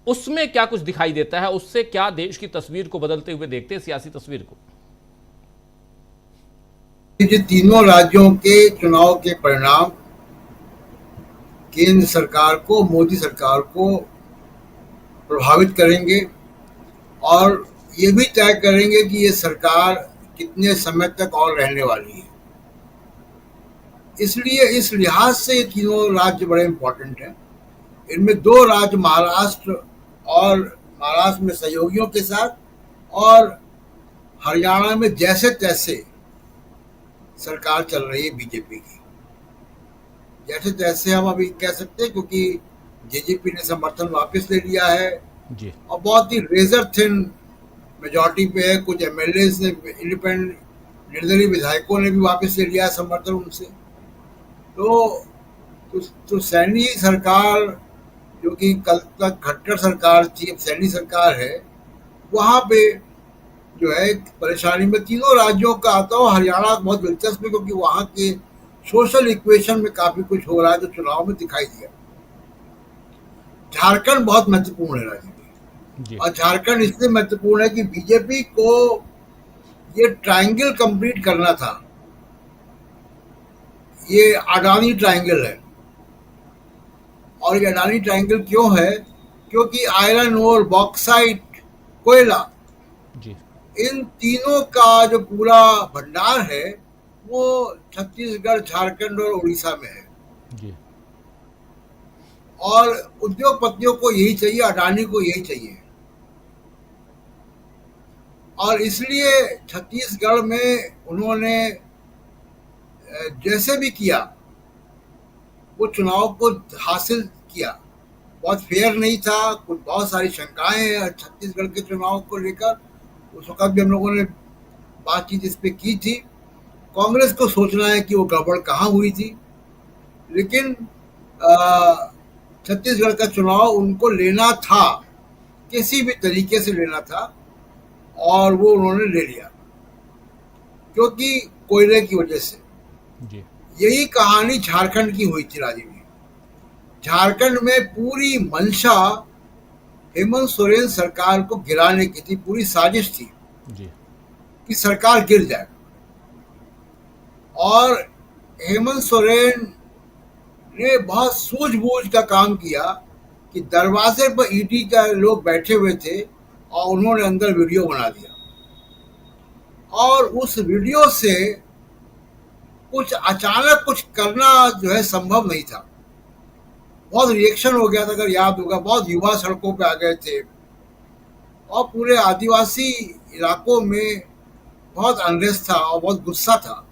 उसमें क्या कुछ दिखाई देता है, उससे क्या देश की तस्वीर को बदलते हुए देखते हैं, सियासी तस्वीर को? ये तीनों राज्यों के चुनाव के परिणाम केंद्र सरकार को, मोदी सरकार को प्रभावित करेंगे और ये भी तय करेंगे कि ये सरकार कितने समय तक और रहने वाली है। इसलिए इस लिहाज से ये तीनों राज्य बड़े इंपॉर्टेंट हैं। इनमें दो राज्य महाराष्ट्र और महाराष्ट्र में सहयोगियों के साथ, और हरियाणा में जैसे तैसे सरकार चल रही है बीजेपी की। जैसे तैसे हम अभी कह सकते हैं, क्योंकि जेजेपी ने समर्थन वापस ले लिया है जी। और बहुत ही रेजर थिन मेजोरिटी पे है। कुछ एमएलए ने, इंडिपेंडेंट निर्दलीय विधायकों ने भी वापस ले लिया है समर्थन उनसे। तो तो सैनी सरकार, जो कि कल तक खट्टर सरकार थी, अब सैनी सरकार है, वहां पे जो है परेशानी में तीनों राज्यों का आता हो। हरियाणा बहुत दिलचस्प है, क्योंकि वहां के सोशल इक्वेशन में काफी कुछ हो रहा है जो चुनाव में दिखाई दिया। झारखंड बहुत महत्वपूर्ण है राज्य में, जी। और झारखंड इसलिए महत्वपूर्ण है कि बीजेपी को ये ट्रायंगल कंप्लीट करना था। ये अडानी ट्रायंगल है। और ये अडानी ट्रायंगल क्यों है? क्योंकि आयरन ओर, बॉक्साइट, कोयला, जी। इन तीनों का जो पूरा भंडार है वो छत्तीसगढ़, झारखंड और उड़ीसा में है। जी। और उद्योगपतियों को यही चाहिए, अडानी को यही चाहिए। और इसलिए छत्तीसगढ़ में उन्होंने जैसे भी किया वो चुनाव को हासिल किया। बहुत फेयर नहीं था, कुछ बहुत सारी शंकाएं हैं छत्तीसगढ़ के चुनाव को लेकर। उस वक्त भी हम लोगों ने बातचीत इस पे की थी। कांग्रेस को सोचना है कि वो गड़बड़ कहाँ हुई थी, लेकिन छत्तीसगढ़ का चुनाव उनको लेना था, किसी भी तरीके से लेना था, और वो उन्होंने ले लिया क्योंकि कोयले की वजह से। जी। यही कहानी झारखंड की हुई थी राजीव जी। झारखंड में पूरी मंशा हेमंत सोरेन सरकार को गिराने की थी, पूरी साजिश थी जी। कि सरकार गिर जाए। और हेमंत सोरेन ने बहुत सूझबूझ का काम किया कि दरवाजे पर ईडी का लोग बैठे हुए थे और उन्होंने अंदर वीडियो बना दिया। और उस वीडियो से कुछ अचानक कुछ करना जो है संभव नहीं था। बहुत रिएक्शन हो गया था, अगर याद होगा, बहुत युवा सड़कों पे आ गए थे और पूरे आदिवासी इलाकों में बहुत अनरेस्ट था और बहुत गुस्सा था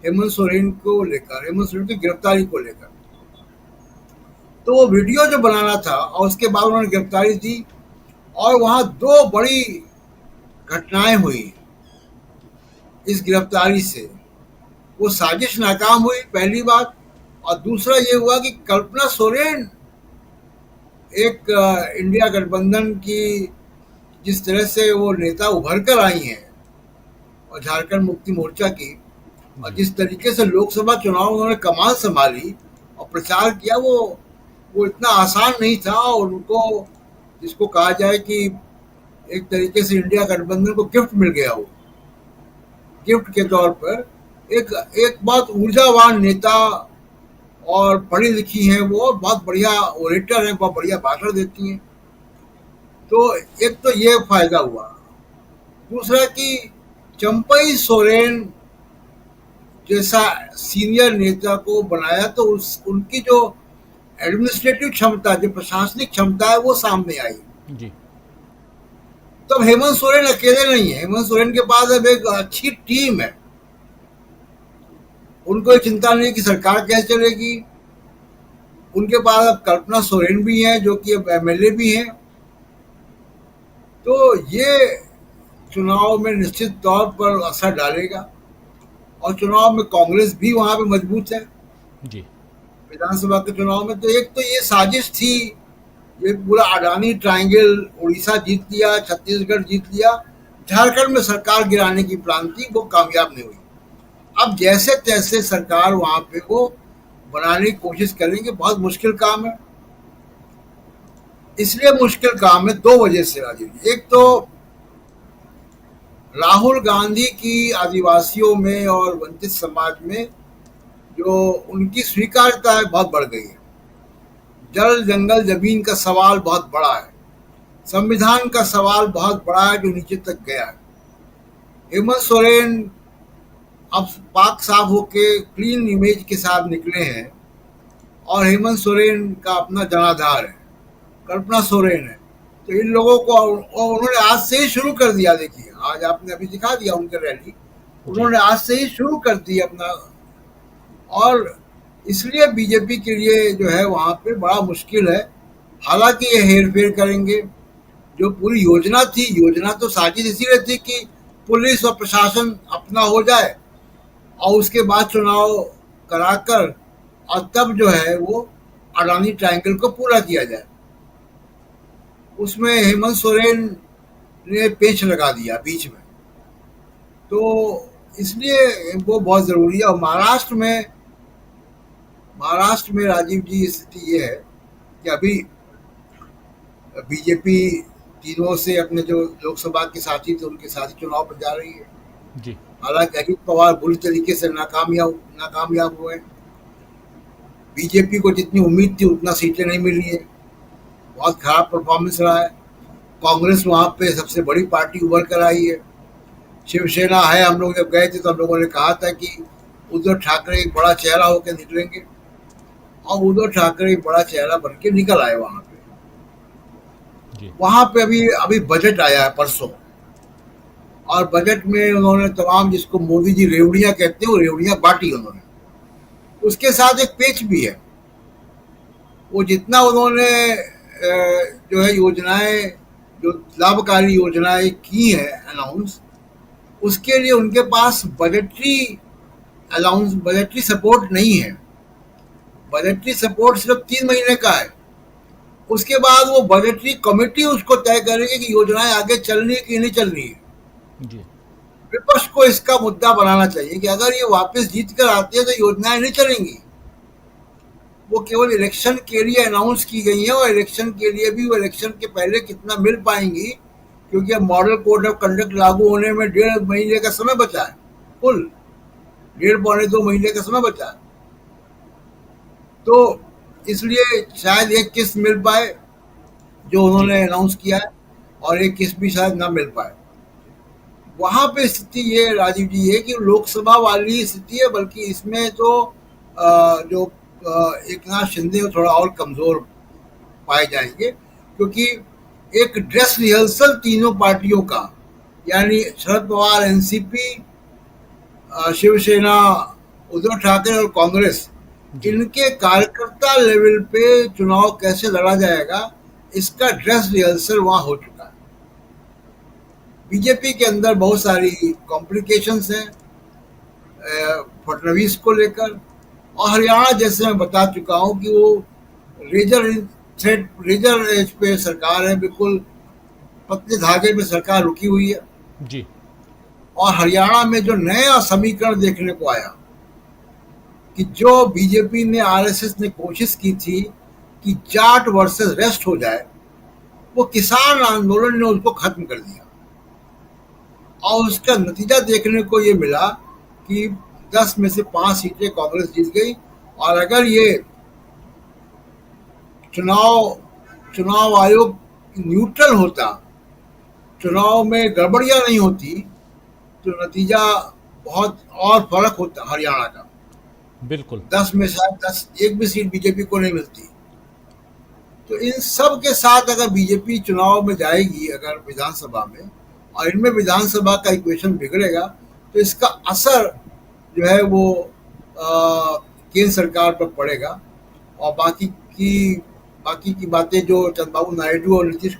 हेमंत सोरेन को लेकर, हेमंत सोरेन की गिरफ्तारी को लेकर। तो वो वीडियो जो बनाना था और उसके बाद उन्होंने गिरफ्तारी दी। और वहां दो बड़ी घटनाएं हुई इस गिरफ्तारी से। वो साजिश नाकाम हुई, पहली बात। और दूसरा ये हुआ कि कल्पना सोरेन एक इंडिया गठबंधन की जिस तरह से वो नेता उभर कर आई हैं, और झारखंड मुक्ति मोर्चा की, और जी। जिस तरीके से लोकसभा चुनाव उन्होंने कमान संभाली और प्रचार किया, वो इतना आसान नहीं था। और उनको, जिसको कहा जाए कि एक तरीके से इंडिया गठबंधन को गिफ्ट मिल गया, वो गिफ्ट के तौर पर एक एक बहुत ऊर्जावान नेता, और पढ़ी लिखी हैं वो, बहुत बढ़िया ओरेटर हैं, बहुत बढ़िया भाषण देती हैं। तो एक तो ये फायदा हुआ। दूसरा कि चंपई सोरेन जैसा सीनियर नेता को बनाया, तो उनकी जो एडमिनिस्ट्रेटिव क्षमता, जो प्रशासनिक क्षमता है, वो सामने आई। जी। तो अब हेमंत सोरेन अकेले नहीं है, हेमंत सोरेन के पास अब एक अच्छी टीम है। उनको ये चिंता नहीं कि सरकार कैसे चलेगी। उनके पास अब कल्पना सोरेन भी हैं, जो कि अब एमएलए भी हैं। तो ये चुनाव में निश्चित तौर पर असर डालेगा। और चुनाव में कांग्रेस भी वहां पे मजबूत है। जी। विधानसभा के चुनाव में तो एक तो ये साजिश थी, ये पूरा अडानी ट्रायंगल, उड़ीसा जीत लिया, छत्तीसगढ़ जीत लिया, झारखंड में सरकार गिराने की प्लान थी, वो कामयाब नहीं हुई। अब जैसे तैसे सरकार वहां पे वो बनाने की कोशिश करेंगे, बहुत मुश्किल काम है। इसलिए मुश्किल काम है दो वजह से राजीव जी। एक तो राहुल गांधी की आदिवासियों में और वंचित समाज में जो उनकी स्वीकार्यता है बहुत बढ़ गई है। जल जंगल जमीन का सवाल बहुत बड़ा है, संविधान का सवाल बहुत बड़ा है जो नीचे तक गया है। हेमंत सोरेन अब पाक साफ होके क्लीन इमेज के साथ निकले हैं और हेमंत सोरेन का अपना जनाधार है, कल्पना सोरेन है। तो इन लोगों को और उन्होंने आज से ही शुरू कर दिया। देखिए आज आपने अभी दिखा दिया उनके रैली, उन्होंने आज से ही शुरू कर दी अपना। और इसलिए बीजेपी के लिए जो है वहां पे बड़ा मुश्किल है। हालांकि ये हेर फेर करेंगे। जो पूरी योजना थी, योजना तो साजिश इसीलिए थी कि पुलिस और प्रशासन अपना हो जाए और उसके बाद चुनाव कराकर और तब जो है वो अडानी ट्रायंगल को पूरा किया जाए। उसमें हेमंत सोरेन ने पेच लगा दिया बीच में, तो इसलिए वो बहुत जरूरी है। और महाराष्ट्र में राजीव जी स्थिति ये है कि अभी बीजेपी तीनों से अपने जो लोकसभा के साथी थे उनके साथ ही चुनाव पर जा रही है। जी हालांकि अजित पवार बुरी तरीके से नाकामयाब हुए। बीजेपी को जितनी उम्मीद थी उतना सीटें नहीं मिली है, बहुत खराब परफॉर्मेंस रहा है। कांग्रेस वहां पे सबसे बड़ी पार्टी उभर कर आई है। शिवसेना है, हम लोग जब गए थे तो हम लोगों ने कहा था कि उद्धव ठाकरे एक बड़ा चेहरा होकर निकलेंगे और उद्धव ठाकरे एक बड़ा चेहरा बन के निकल आए वहां पे। जी वहां पे अभी अभी बजट आया है परसों, और बजट में उन्होंने तमाम, जिसको मोदी जी रेवड़ियां कहते हैं, वो रेवड़ियां बांटी उन्होंने। उसके साथ एक पेच भी है। वो जितना उन्होंने जो है योजनाएं, जो लाभकारी योजनाएं की है अनाउंस, उसके लिए उनके पास बजटरी सपोर्ट नहीं है। बजटरी सपोर्ट सिर्फ 3 महीने का है। उसके बाद वो बजटरी कमेटी उसको तय करेगी कि योजनाएं आगे चलनी है कि नहीं चलनी है। जी विपक्ष को इसका मुद्दा बनाना चाहिए कि अगर ये वापस जीत कर आते हैं तो योजनाएं नहीं चलेंगी। वो केवल इलेक्शन के लिए अनाउंस की गई है, और इलेक्शन के लिए भी वो इलेक्शन के पहले कितना मिल पाएंगी, क्योंकि अब मॉडल कोड ऑफ कंडक्ट लागू होने में 1.5 महीने का समय बचा है। कुल 1.5-2 महीने का समय बचा है। तो इसलिए शायद एक किस्त मिल पाए जो उन्होंने अनाउंस किया है, और एक किस्त भी शायद ना मिल पाए। वहां पे स्थिति ये राजीव जी है कि लोकसभा वाली स्थिति है, बल्कि इसमें तो जो एक नाथ शिंदे थोड़ा और कमजोर पाए जाएंगे, क्योंकि एक ड्रेस रिहर्सल तीनों पार्टियों का, यानी शरद पवार, एनसीपी, शिवसेना, उद्धव ठाकरे और कांग्रेस, इनके कार्यकर्ता लेवल पे चुनाव कैसे लड़ा जाएगा, इसका ड्रेस रिहर्सल वहां हो चुका है। बीजेपी के अंदर बहुत सारी कॉम्प्लिकेशंस हैं फडणवीस को लेकर, और हरियाणा जैसे मैं बता चुका हूं कि वो रेजर एज पे सरकार है, बिल्कुल पतले धागे पे सरकार रुकी हुई है। जी और हरियाणा में जो नया समीकरण देखने को आया कि जो बीजेपी ने, आरएसएस ने कोशिश की थी कि जाट वर्सेस रेस्ट हो जाए, वो किसान आंदोलन ने उसको खत्म कर दिया। और उसका नतीजा देखने को ये मिला कि 10 में से 5 सीटें कांग्रेस जीत गई। और अगर ये चुनाव आयोग न्यूट्रल होता, चुनाव में गड़बड़ियां नहीं होती, तो नतीजा बहुत और फर्क होता हरियाणा का। बिल्कुल 10 में शायद 10 एक भी सीट बीजेपी को नहीं मिलती। तो इन सब के साथ अगर बीजेपी चुनाव में जाएगी, अगर विधानसभा में, और इनमें विधानसभा का इक्वेशन बिगड़ेगा, तो इसका असर जो है वो केंद्र सरकार पर पड़ेगा। और बाकी की बातें जो चंद्रबाबू नायडू और नीतीश